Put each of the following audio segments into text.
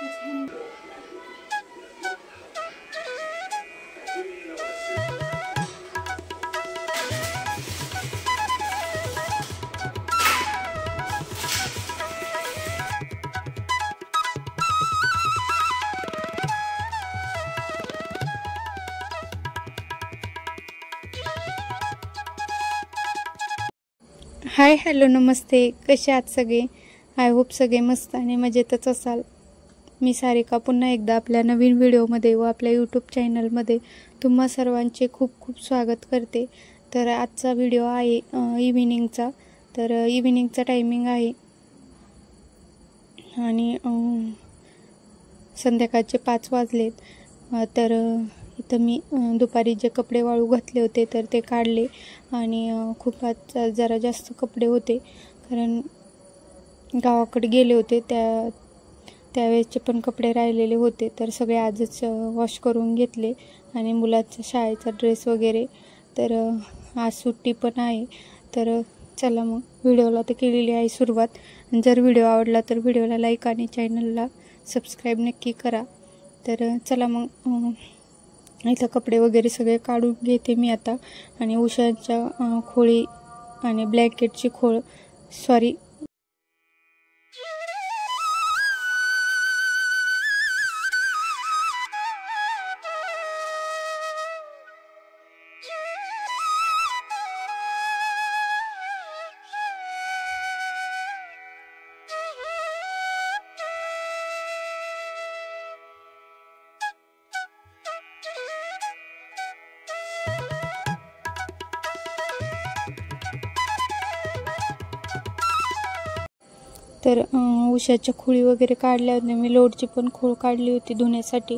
Hi hello नमस्ते, कसे आहात सगळे? आय होप सगळे मस्त आणि मजेतच असाल। मी सारिका पुन्हा एकदा आपल्या नवीन व्हिडिओमध्ये व आपल्या यूट्यूब चॅनलमध्ये तुम्हा सर्वांचे खूप खूप स्वागत करते। तर आजचा व्हिडिओ आहे इव्हिनिंगचा। तर इव्हिनिंगचा टायमिंग आहे आणि संध्याकाळचे 5 वाजलेत। तर इथं मी दुपारी जे कपडे वाळू घातले होते तर ते काढले आणि खूप जरा जास्त कपडे होते, कारण गावाकडे गेले होते त्यावेळेसचे पण कपडे राहिलेले होते। तर सगळे आजच वॉश करून घेतले आणि मुलाचा शाळेचा ड्रेस वगैरे। तर आज सुट्टी पण आहे। तर चला मग व्हिडिओला तर केलेली आहे सुरुवात। जर व्हिडिओ आवडला तर व्हिडिओला लाईक आणि चॅनलला सबस्क्राईब नक्की करा। तर चला मग इथं कपडे वगैरे सगळे काढून घेते मी आता। आणि उशांच्या खोळी आणि ब्लँकेटची खोळ सॉरी तर उशाच्या खोळी वगैरे काढल्या होत्या मी। लोडची पण खोळ काढली होती धुण्यासाठी।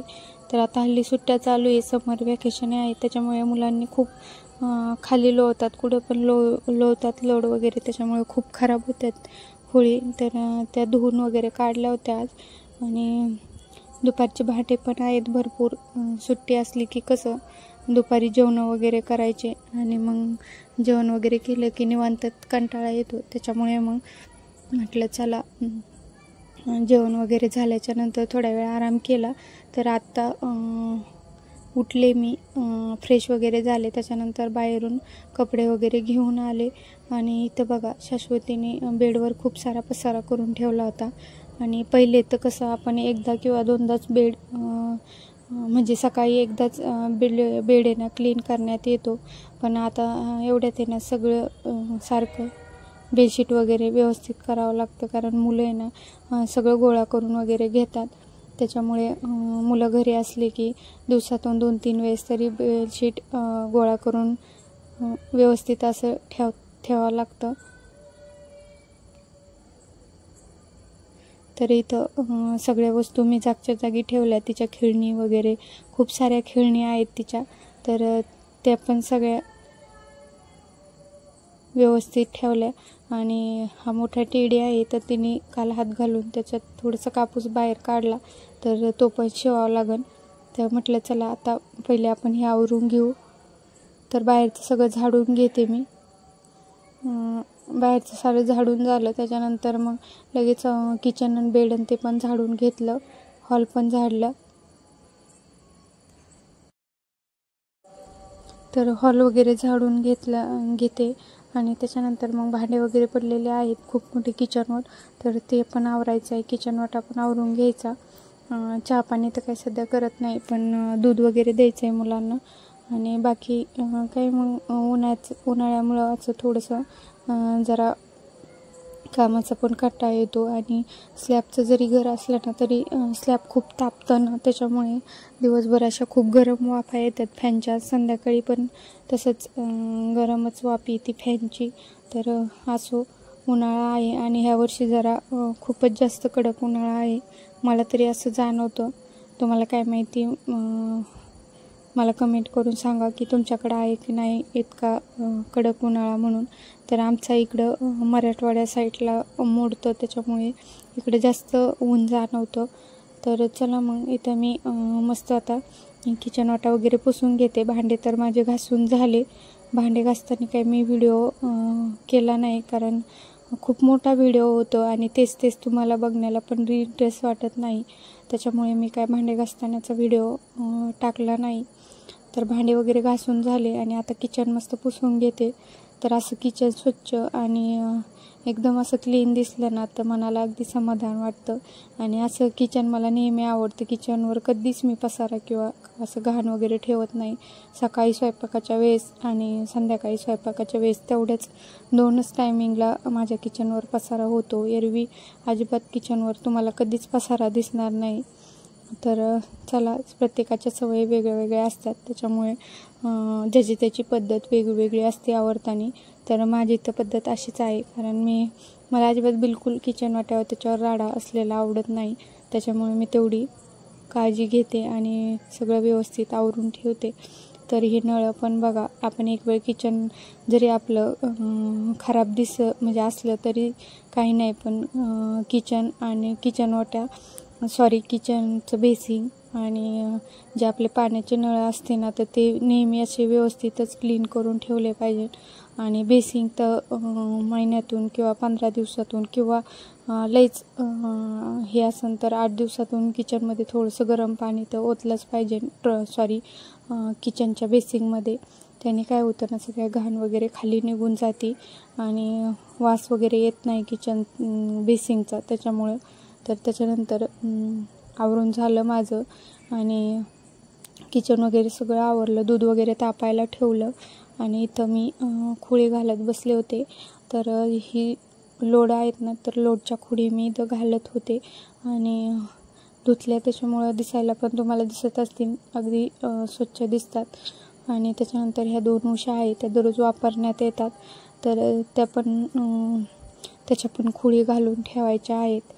तर आता हल्ली सुट्ट्या चालू आहे, समर वॅकेशन आहे, त्याच्यामुळे मुलांनी खूप खाली लोळतात, कुठं पण लोळतात लोड वगैरे, त्याच्यामुळे खूप खराब होतात खोळी। तर त्या धुवून वगैरे काढल्या होत्या आज। आणि दुपारचे भांडे पण आहेत भरपूर। सुट्टी असली की कसं दुपारी जेवण वगैरे करायचे आणि मग जेवण वगैरे केलं की निवांत कंटाळा येतो, त्याच्यामुळे मग म्हटलं चला जेवण वगैरे झाल्याच्या नंतर थोड्या वेळ आराम केला। तर आत्ता उठले मी, फ्रेश वगैरे झाले, त्याच्यानंतर बाहेरून कपडे वगैरे घेऊन आले। आणि इथं बघा शाश्वतीने बेडवर खूप सारा पसारा करून ठेवला होता। आणि पहिले तर कसं आपण एकदा किंवा दोनदाच बेड म्हणजे सकाळी एकदाच बेड आहे ना क्लीन करण्यात येतो, पण आता एवढ्यात आहे ना सगळं सारखं बेडशीट वगैरे व्यवस्थित करावं लागतं, कारण मुलं आहे ना सगळं गोळा करून वगैरे घेतात। त्याच्यामुळे मुलं घरी असले की दिवसातून 2-3 वेळेस तरी बेडशीट गोळा करून व्यवस्थित असं ठेवावं लागतं। तर इथं सगळ्या वस्तू मी जागच्या जागी ठेवल्या। तिच्या खेळणी वगैरे खूप साऱ्या खेळणी आहेत तिच्या, तर त्या पण सगळ्या व्यवस्थित ठेवल्या। आणि हा मोठा टेडी आहे, तर तिने काल हात घालून त्याच्यात थोडंसं कापूस बाहेर काढला, तर तो पण शिवावा लागेल। तर म्हटलं चला आता पहिले आपण हे आवरून घेऊ। तर बाहेरचं सगळं झाडून घेते मी। बाहेरचं सारं झाडून झालं त्याच्यानंतर मग लगेच किचन आणि बेड आणि ते पण झाडून घेतलं, हॉल पण झाडलं। तर हॉल वगैरे झाडून घेते आणि त्याच्यानंतर मग भांडे वगैरे पडलेले आहेत खूप मोठे किचनवर, तर ते पण आवरायचं आहे। किचन वाटा पण आवरून घ्यायचा। चहा पाणी तर काही सध्या करत नाही, पण दूध वगैरे द्यायचं आहे मुलांना। आणि बाकी काही मग उन्हाळ्यामुळं असं थोडंसं जरा कामाचा पण कंटाळा येतो। आणि स्लॅबचं जरी घर असलं ना तरी स्लॅब खूप तापतं ना, त्याच्यामुळे दिवसभर अशा खूप गरम वाफा येतात फॅनच्या। संध्याकाळी पण तसंच गरमच वाफ येते फॅनची। तर असो, उन्हाळा आहे आणि ह्या वर्षी जरा खूपच जास्त कडक उन्हाळा आहे, मला तरी असं जाणवतं। तुम्हाला काय माहिती, मला कमेंट करून सांगा की तुमच्याकडं आहे की नाही इतका कडक उन्हाळा म्हणून। तर आमचा इकडं मराठवाड्या साईडला मोडतं, त्याच्यामुळे इकडे जास्त ऊन जाणवतं। तर चला मग इथं मी मस्त आता किचन वाटा वगैरे पुसून घेते। भांडे तर माझे घासून झाले। भांडे घासताना काही मी व्हिडिओ केला नाही, कारण खूप मोठा व्हिडिओ होतो आणि तेच तुम्हाला बघण्याला पण इंटरेस्ट वाटत नाही। त्याच्यामुळे मी काय भांडे घासतानाचा व्हिडिओ टाकला नाही. तर भांडे वगैरे घासून झाले आणि आता किचन मस्त पुसून घेते. तर असं किचन स्वच्छ आणि एकदम असं क्लीन दिसलं ना तर मनाला अगदी समाधान वाटतं. आणि असं किचन मला नेहमी आवडतं. किचनवर कधीच मी पसारा किंवा असं घाण वगैरे ठेवत नाही. सकाळी स्वयंपाकाच्या वेळेस आणि संध्याकाळी स्वयंपाकाच्या वेळेस तेवढ्याच 2च टायमिंगला माझ्या किचनवर पसारा होतो. एरवी अजिबात किचनवर तुम्हाला कधीच पसारा दिसणार नाही. तर चला, प्रत्येकाच्या सवयी वेगळ्या असतात, त्याच्यामुळे ज्याची त्याची पद्धत वेगवेगळी असते आवडताना. तर माझी तर पद्धत अशीच आहे, कारण मला अजिबात बिलकुल किचन वाट्यावर त्याच्यावर राडा असलेला आवडत नाही. त्याच्यामुळे मी तेवढी काळजी घेते आणि सगळं व्यवस्थित आवरून ठेवते. तर हे नळं पण बघा, आपण एक वेळ किचन जरी आपलं खराब म्हणजे असलं तरी काही नाही, पण किचन आणि किचनचं बेसिंग आणि जे आपले पाण्याचे नळ असते ना, तर ते नेहमी असे व्यवस्थितच क्लीन करून ठेवले पाहिजे. आणि बेसिंग तर महिन्यातून किंवा 15 दिवसातून किंवा लईच हे असेल तर 8 दिवसातून किचनमध्ये थोडंसं गरम पाणी तर ओतलंच पाहिजे. किचनच्या बेसिंगमध्ये. त्याने काय होतं ना, सगळ्या घाण वगैरे खाली निघून जाते आणि वास वगैरे येत नाही किचन बेसिंगचा त्याच्यामुळं. तर त्याच्यानंतर आवरून झालं माझं आणि किचन वगैरे सगळं आवरलं. दूध वगैरे तापायला ठेवलं आणि इथं मी खुळी घालत बसले होते. तर ही लोड आहेत ना, तर लोडच्या खुळी मी इथं घालत होते आणि धुतल्या, त्याच्यामुळं दिसायला पण तुम्हाला दिसत असतील, अगदी स्वच्छ दिसतात. आणि त्याच्यानंतर ह्या 2 उशा आहेत, त्या दररोज वापरण्यात येतात, तर त्याच्या पण खुळी घालून ठेवायच्या आहेत.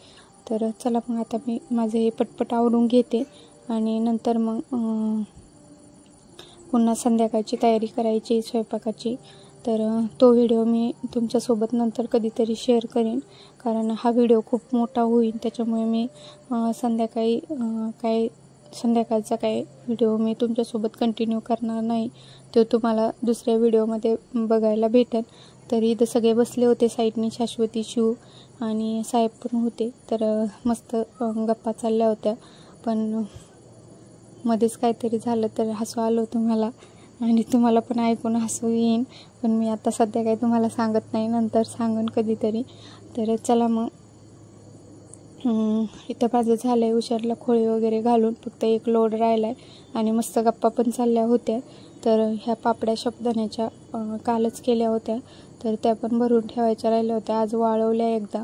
तर चला मग आता मी माझं हे पटपट आवरून घेते आणि नंतर मग पुन्हा संध्याकाळची तयारी करायची स्वयंपाकाची. तर तो व्हिडिओ मी तुमच्यासोबत नंतर कधीतरी शेअर करेन, कारण हा व्हिडिओ खूप मोठा होईल. त्याच्यामुळे मी संध्याकाळचा काय व्हिडिओ मी तुमच्यासोबत कंटिन्यू करणार नाही. तो तुम्हाला दुसऱ्या व्हिडिओमध्ये बघायला भेटेल. तर इथं सगळे बसले होते साईडनी, शाश्वती, शिव आणि साहेब पण होते. तर मस्त गप्पा चालल्या होत्या, पण मध्येच काहीतरी झालं तर हसू आलं होतं मला आणि तुम्हाला पण ऐकून हसू येईन. पण मी आता सध्या काही तुम्हाला सांगत नाही, नंतर सांगून कधीतरी. तर चला मग, इथं माझं झालं आहे उशारला खोळी वगैरे घालून, फक्त एक लोड राहिला आहे आणि मस्त गप्पा पण चालल्या होत्या. तर ह्या पापड्या साबुदाण्याच्या कालच केल्या होत्या, तर त्या पण भरून ठेवायच्या राहिल्या होत्या. आज वाळवल्या एकदा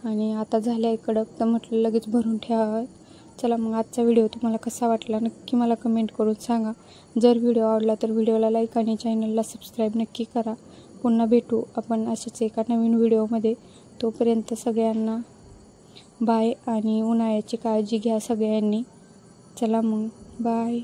आणि आता झाल्या आहे कडक, तर म्हटलं लगेच भरून ठेवाव्या. चला मग, आजचा व्हिडिओ तुम्हाला कसा वाटला नक्की मला कमेंट करून सांगा. जर व्हिडिओ आवडला तर व्हिडिओला लाईक आणि चॅनलला सबस्क्राईब नक्की करा. पुन्हा भेटू आपण अशाच एका नवीन व्हिडिओमध्ये. तोपर्यंत सगळ्यांना बाय आणि उन्हाळ्याची काळजी घ्या सगळ्यांनी. चला मग, बाय.